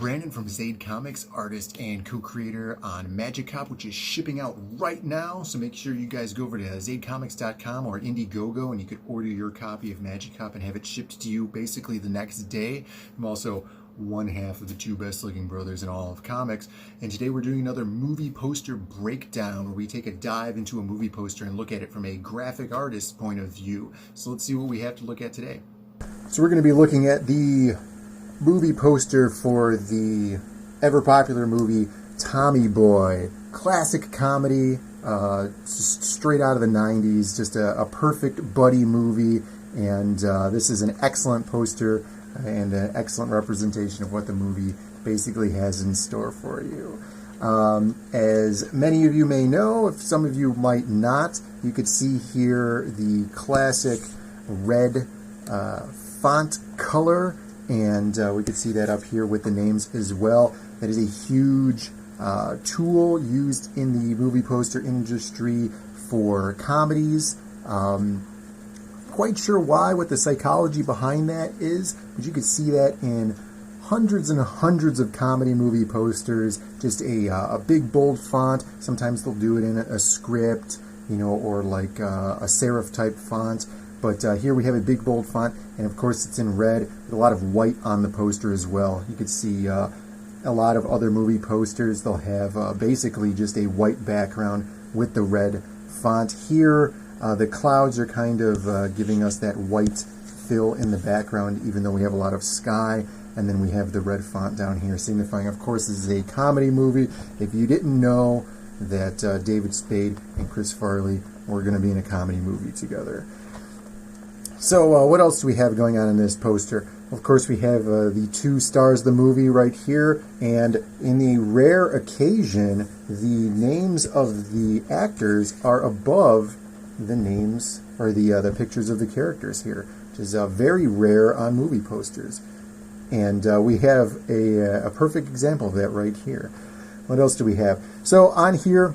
Brandon from Zaid Comics, artist and co-creator on Magic Cop, which is shipping out right now. So make sure you guys go over to zaidcomics.com or Indiegogo and you could order your copy of Magic Cop and have it shipped to you basically the next day. I'm also one half of the two best looking brothers in all of comics. And today we're doing another movie poster breakdown where we take a dive into a movie poster and look at it from a graphic artist's point of view. So let's see what we have to look at today. So we're going to be looking at the movie poster for the ever-popular movie Tommy Boy. Classic comedy, just straight out of the 90s, just a perfect buddy movie, and this is an excellent poster and an excellent representation of what the movie basically has in store for you. As many of you may know, if some of you might not, you could see here the classic red font color, and we could see that up here with the names as well. That is a huge tool used in the movie poster industry for comedies. Quite sure why, what the psychology behind that is, but you could see that in hundreds and hundreds of comedy movie posters. Just a big bold font. Sometimes they'll do it in a script, you know, or like a serif type font. But here we have a big bold font, and of course it's in red with a lot of white on the poster as well. You could see a lot of other movie posters, they'll have basically just a white background with the red font. Here the clouds are kind of giving us that white fill in the background, even though we have a lot of sky. And then we have the red font down here signifying, of course, this is a comedy movie. If you didn't know that David Spade and Chris Farley were going to be in a comedy movie together. So what else do we have going on in this poster? Of course, we have the two stars of the movie right here, and in the rare occasion, the names of the actors are above the names or the pictures of the characters here, which is very rare on movie posters. And we have a perfect example of that right here. What else do we have? So on here,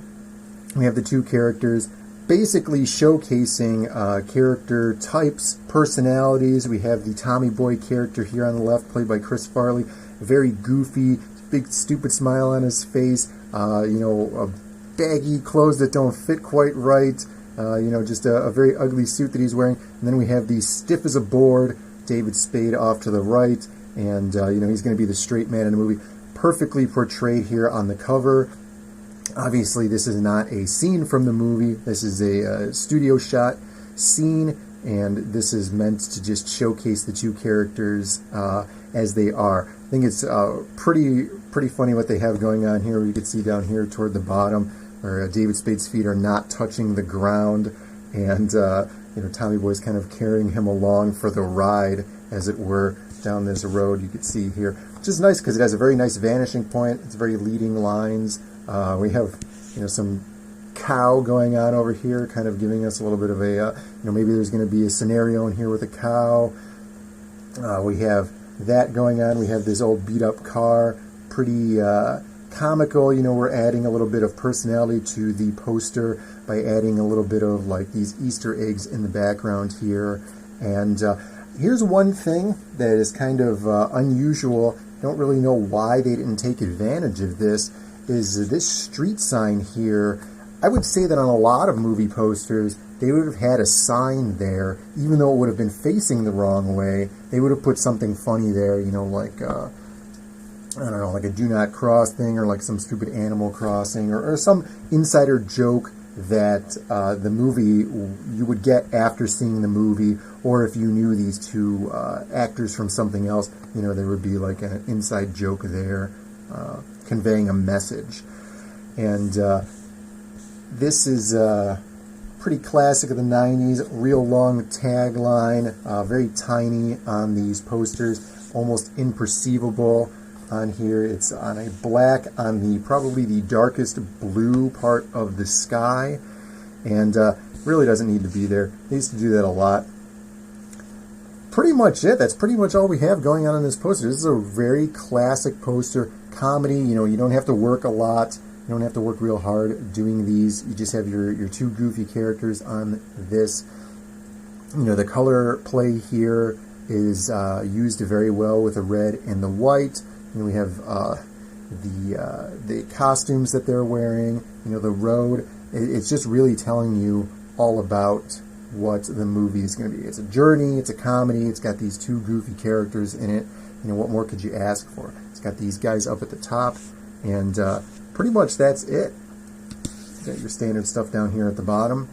we have the two characters, basically showcasing character types, personalities. We have the Tommy Boy character here on the left, played by Chris Farley. Very goofy, big stupid smile on his face. You know, baggy clothes that don't fit quite right. You know, just a very ugly suit that he's wearing. And then we have the stiff as a board David Spade off to the right. And, you know, he's going to be the straight man in the movie. Perfectly portrayed here on the cover. Obviously, this is not a scene from the movie. This is a studio shot scene, and this is meant to just showcase the two characters as they are. I think it's pretty funny what they have going on here. You can see down here toward the bottom where David Spade's feet are not touching the ground, and you know, Tommy Boy's kind of carrying him along for the ride, as it were, down this road. You can see here, which is nice because it has a very nice vanishing point. It's very leading lines. We have, you know, some cow going on over here, kind of giving us a little bit of a, you know, maybe there's going to be a scenario in here with a cow. We have that going on. We have this old beat-up car, pretty comical. You know, we're adding a little bit of personality to the poster by adding a little bit of like these Easter eggs in the background here. And here's one thing that is kind of unusual. I don't really know why they didn't take advantage of this. Is this street sign here. I would say that on a lot of movie posters, they would have had a sign there, even though it would have been facing the wrong way. They would have put something funny there, you know, like, I don't know, like a do not cross thing, or like some stupid Animal Crossing, or some insider joke that the movie you would get after seeing the movie, or if you knew these two actors from something else, you know, there would be like an inside joke there. Conveying a message. And this is pretty classic of the 90s, real long tagline, very tiny on these posters, almost imperceivable on here. It's on a black on the probably the darkest blue part of the sky, and really doesn't need to be there. They used to do that a lot. Pretty much it. That's pretty much all we have going on in this poster. This is a very classic poster. Comedy, you know, you don't have to work a lot. You don't have to work real hard doing these. You just have your two goofy characters on this. You know, the color play here is used very well with the red and the white. we have the costumes that they're wearing, the road. It's just really telling you all about what the movie is going to be. It's a journey, it's a comedy, it's got these two goofy characters in it. What more could you ask for? It's got these guys up at the top, and pretty much that's it. You got your standard stuff down here at the bottom.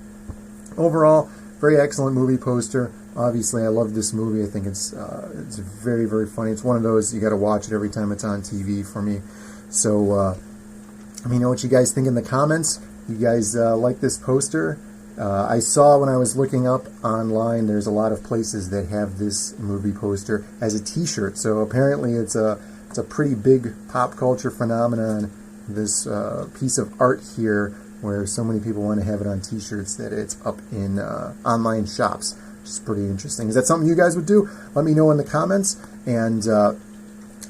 Overall, very excellent movie poster. Obviously, I love this movie. I think it's very, very funny. It's one of those, you got to watch it every time it's on TV for me. So, let me know what you guys think in the comments. You guys like this poster? I saw when I was looking up online, there's a lot of places that have this movie poster as a t-shirt. So apparently it's a pretty big pop culture phenomenon, this piece of art here, where so many people want to have it on t-shirts that it's up in online shops, which is pretty interesting. Is that something you guys would do? Let me know in the comments. And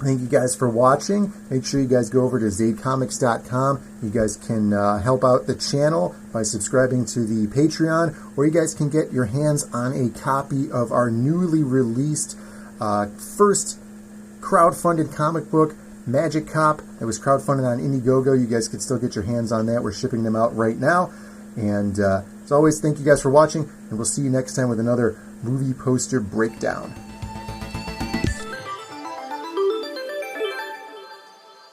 thank you guys for watching. Make sure you guys go over to zadecomics.com. You guys can help out the channel by subscribing to the Patreon, or you guys can get your hands on a copy of our newly released first crowdfunded comic book, Magic Cop. It was crowdfunded on Indiegogo. You guys can still get your hands on that. We're shipping them out right now. And as always, thank you guys for watching, and we'll see you next time with another movie poster breakdown.